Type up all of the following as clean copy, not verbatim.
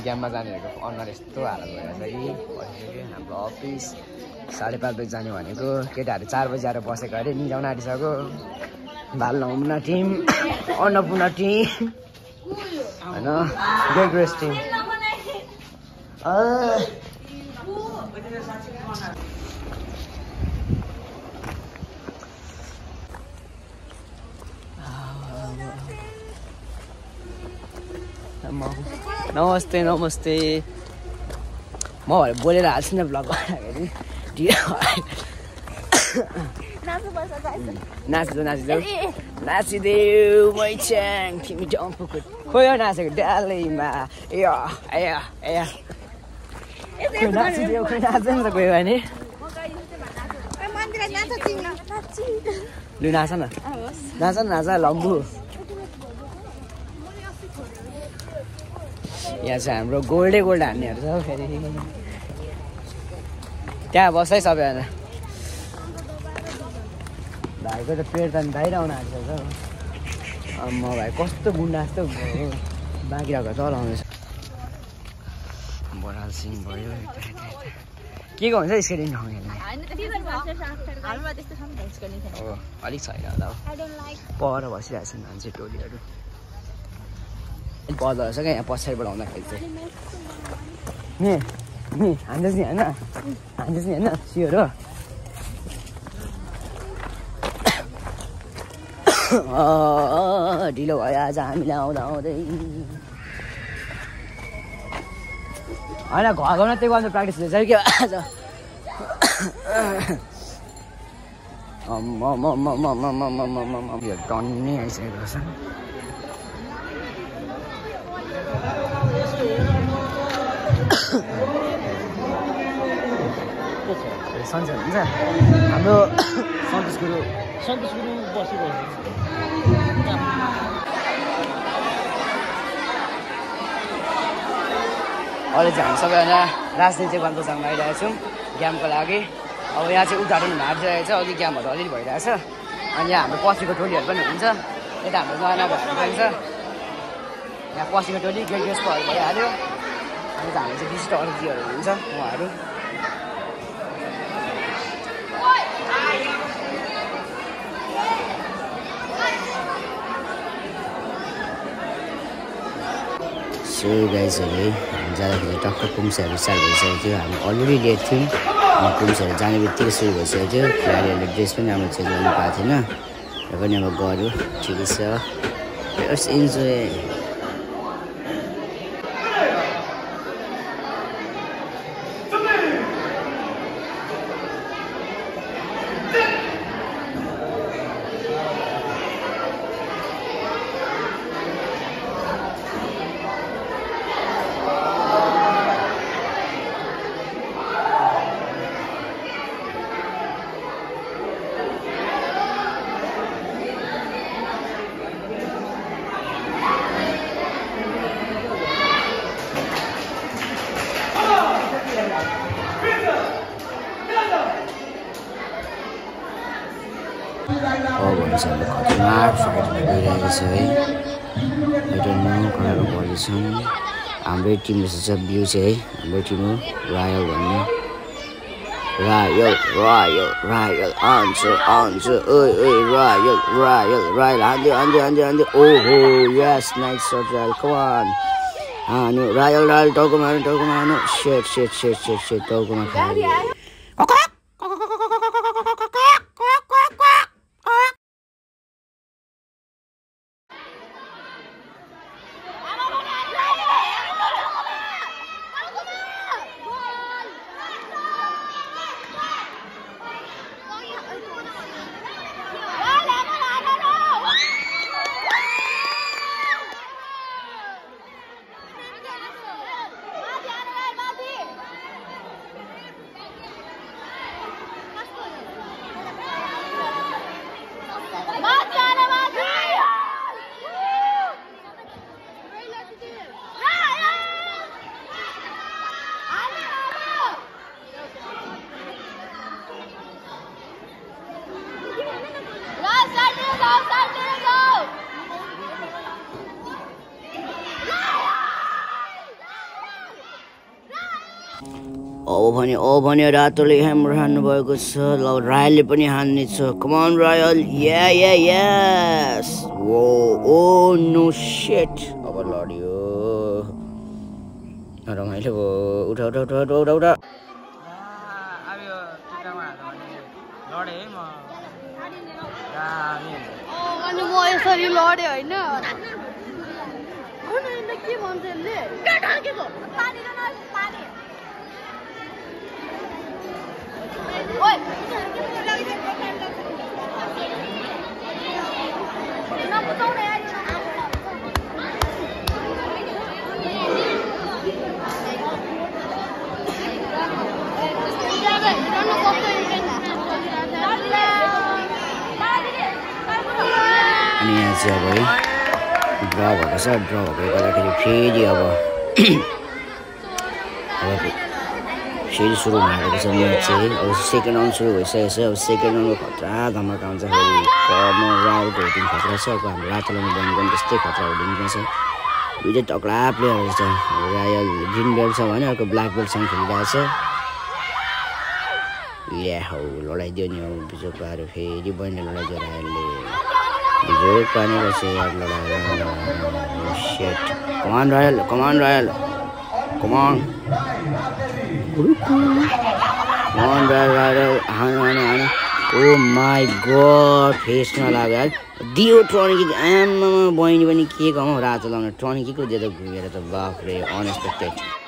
गेममा जानेहरूको अनुहार यस्तो हालत भइरहेछ कि बसिसक्यो हाम्रो अफिस 5:30 बजी जाने भनेको केटाहरू 4 बजी आएर बसेको अरे निजाउन आँटिसक्यो भालनमुना टिम अन्नपूर्ण टिम होइन ग्रेस टिम नमस्ते नमस्ते म भरे बोलेर हाल्छु नि भ्लग गर्दाखेरि नाचिदेऊ मैच्याङ तिमी डम्फुको खोइ नाचेको डालैमा नाचिदेऊ खोइ नाच्छ नि त गयो भने लु नाच न नाच लम्बु यहाँ चाहिँ हाम्रो गोल्ड हान्नेहरू छ फेरि त्यहाँ बस्छ है सबैजना भाइको त पेट त बाहिर आउन आँटिसक्छ म भाइ कस्तो गुन्डा जस्तो बाँकी रहेको चलाउँदैछ बराल सिंह भयो के को हुन्छ स्केटिङ हो अलिक छैन होला पर बसिरहेको छ मान्छे टोलीहरू पर्दो रहेछ क्या यहाँ पछाडिबाट आउँदाखेरि चाहिँ हान्दैछ नि होइन सियोर हो ढिलो भयो आज हामीलाई आउँदै होइन घर घरमा त्यही गर्नु प्र्याक्टिस हुँदैछ कि आज टन्नै आइसकेको छ सन्चै हुन्छ हाम्रो सन्तोष गुरु बसिरहेको अहिले चाहिँ हामी सबैजना राजनीति गन्तोसँग आइरहेको छौँ गेमको लागि अब यहाँ चाहिँ उद्घाटन हुन आँटिरहेको छ अघि गेमहरू अलिअलि भइरहेछ अनि यहाँ हाम्रो पछिको टोलीहरू पनि हुन्छ यता हाम्रो नयाँ भएर पनि छ यहाँ पछिको टोली गेस्टकोहरू भइहाल्यो अनि त हाम्रो चाहिँ विशिष्ट अतिथिहरू हुन्छ उहाँहरू सो गाइजहरू है जाँदाखेरि टक्क पुम्सहरू स्टार्ट भइसकेको थियो हामी अलरेडी लेट थियौँ अनि पुम्सहरू जाने बित्तिकै सुरु भइसकेको थियो खेलाडीहरूले ड्रेस पनि राम्रो चेन्ज गर्नु पाएको थिएन र पनि अब गऱ्यो ठिकै छ लेट्स इन्जोय खतरनाक फाइट भइरहेको छ है कराएको गर्दैछन् हाम्रै टिम जस्तो छ बिउ चाहिँ है हाम्रै टिम हो रायल भन्ने रायल आन्छ ओइ रायल हान्दियो ओहो yes nice shot Royal come on हान्यो रायल टाउकोमा हान्यो सेट टाउकोमा खायो अब भने रातोले ह्यामर हान्नु भएको छ ल रायलले पनि हान्ने छ come on Royal yes oh no shit अब लड्यो रमाइलो भयो उठा अनि म यसरी लडे होइन के भन्छ अनि यहाँ चाहिँ अब है ड्र भएको छ ड्र भएको गर्दाखेरि फेरि अब फेरि सुरु भएको छ म्याच चाहिँ अब सेकेन्ड राउन्ड सुरु भइसकेको छ अब सेकेन्ड राउन्डको खतरा धमाका हुन्छ फेरि रायलको होटिङ खतरा छ अब हाम्रो रातोलाई बन्द पनि त्यस्तै खतरा होटिङमा छ दुइटै तक्ला प्लेयरहरू छ रायल ग्रिन बेल्ट छ भने अर्को ब्ल्याक बेल्टसँग खेलिरहेको छ हौ लडाइदियो नि अब बिजोग पाऱ्यो फेरि बहिनीले लडाइदियो रायलले बिजोग पार्नेपछि यार लडाएर कमान रायल हान ओ माई गड फेसमा लाग्यो यार दियो टर्निकिक आमा बहिनी पनि के गमौ रातो लाउन टर्निकिकको दिएर घुमेर त बाफरे अनएक्सपेक्टेड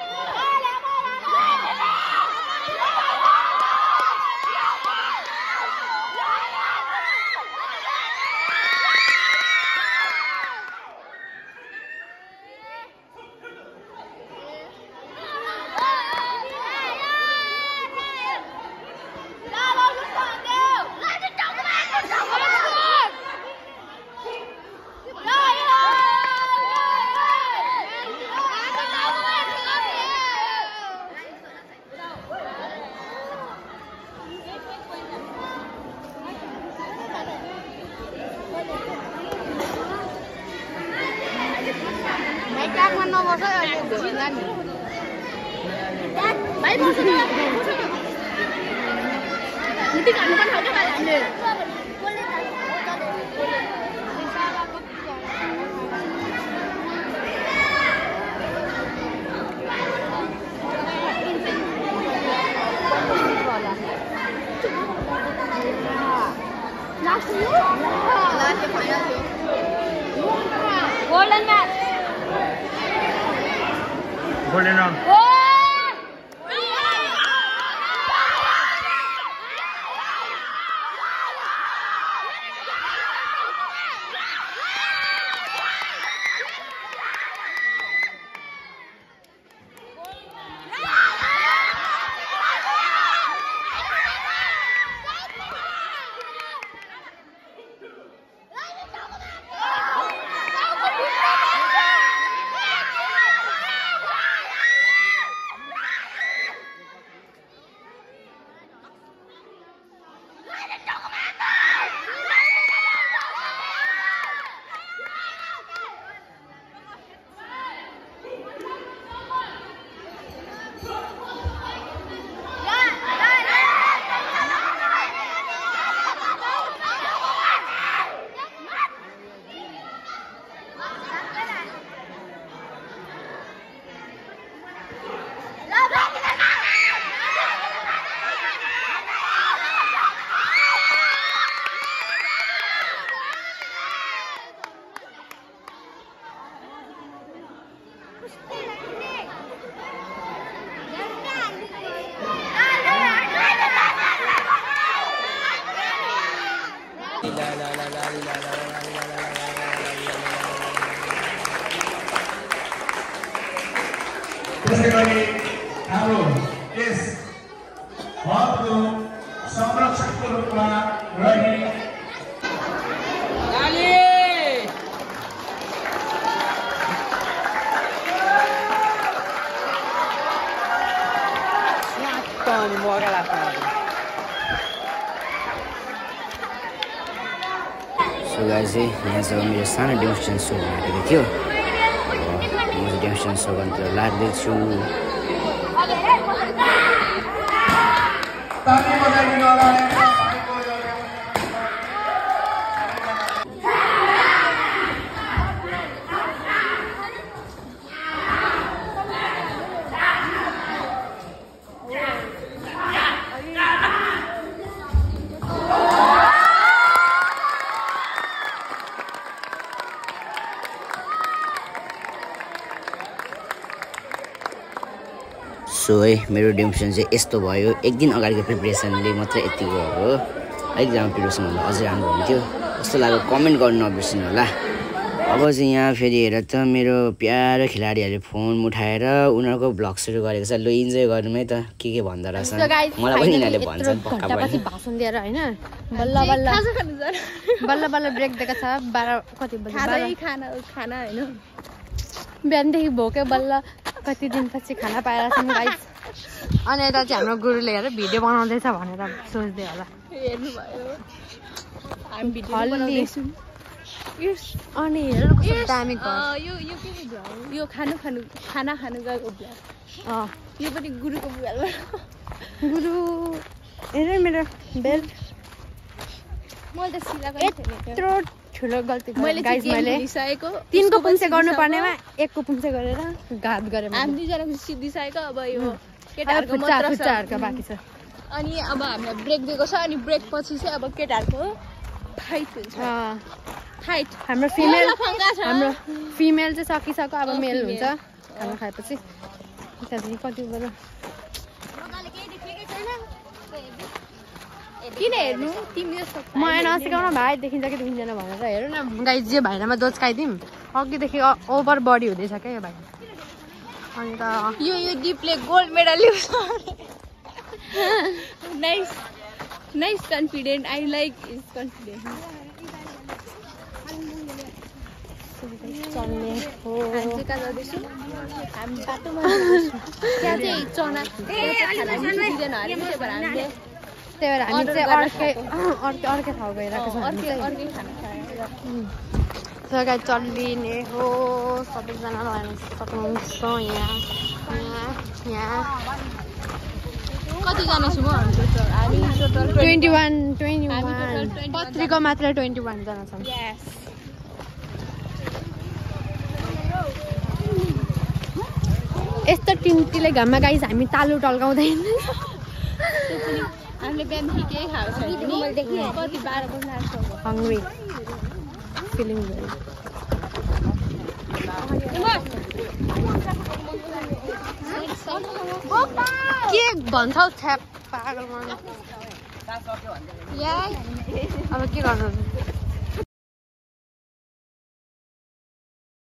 Golden round. त्यसै गरी हाम्रो यस हकको संरक्षकको रूपमा रही सो गाइस यहाँ चाहिँ मेरो सानो डेमोन्स्ट्रेसन सो भएको थियो म चाहिँ डेमोन्स्ट्रेसन सो गर्नु लाग्दैछु ताली बजाइदिनु होला सो है मेरो डिम्सन चाहिँ यस्तो भयो एक दिन अगाडिको प्रिपरेसनले मात्रै यति हो अलिकति प्रिपरेसन भन्दा अझै राम्रो हुन्थ्यो कस्तो लाग्यो कमेन्ट गर्नु नबिर्सिनु होला अब चाहिँ यहाँ फेरि हेर त मेरो प्यारो खेलाडीहरूले फोन उठाएर उनीहरूको भ्लग सुरु गरेको छ लु इन्जोय गर्नु है त के भन्दो रहेछ मलाई पनि यिनीहरूले भन्छन् पक्का पनि भाषण दिएर हैन बल्ल बल्ल बल्ल बल्ल ब्रेक दिएको छ 12 कति बजे खाना हैन बिहानदेखि भोक्यो बल्ल कति दिनपछि खाना पाएर छौँ गाइस अनि यता चाहिँ हाम्रो गुरुले हेर भिडियो बनाउँदैछ भनेर सोच्दै होला हेर्नुभयो हामी भिडियो बनाउँदैछौँ अनि हेर कस्तो दामी घर यो के यो खाना खानु गएको ब्लग यो पनि गुरुको मोबाइलबाट गुरु हेर मेरो बेल्ट मैले त सिलाएको यत्रो ठुलो गल्ती मैले गाइस मैले 3 को पुम्से गर्नुपर्नेमा 1 को पुम्से गरेर घात गरे हामी दुईजनाको सिद्धिसकेको अब यो केटाहरुको मात्र बाँकी छ अनि अब हामीलाई ब्रेक दिएको छ अनि ब्रेक पछि चाहिँ अब केटाहरुको फाइट हुन्छ फाइट हाम्रो फिमेल चाहिँ सकिसक्यो अब मेल हुन्छ खाना खाएपछि त्यहाँदेखि कति बजे किन हेर्नु तिमी जस्तो मलाई नसिकाउन भाइ देखिन्छ कि देखिँदैन भनेर हेरौँ न गाइस जे भाइनामा दोचकाइदिउँ अघिदेखि ओभर बडी हुँदैछ क्या यो भाइ अन्त यो दिपले गोल्ड मेडल ल्याउँछ nice confident I like is confident चल्ने हो हामी कहाँ जाँदैछौँ हामी बाटोमा त्यहाँ चाहिँ चना दिँदैन अरे त्यही भएर हामीले हामी चाहिँ अर्कै ठाउँ गइरहेको छ अर्कै खाना खाएर चल्लिने हो सबैजना लान सक्नुहुन्छ यहाँ कतिजना छौँ हामी टोटल 21 पत्रिका मात्र 21 जना छौँ यस्तो टिम्टीले घाममा गाइस हामी तालु टल्काउँदैन हामीले बिहानदेखि केही खाएको छैन कति 12 बजी लाग्छ हङ्ग्री फिलिङ के भन्छौ छ्याप पागल अब के गर्नु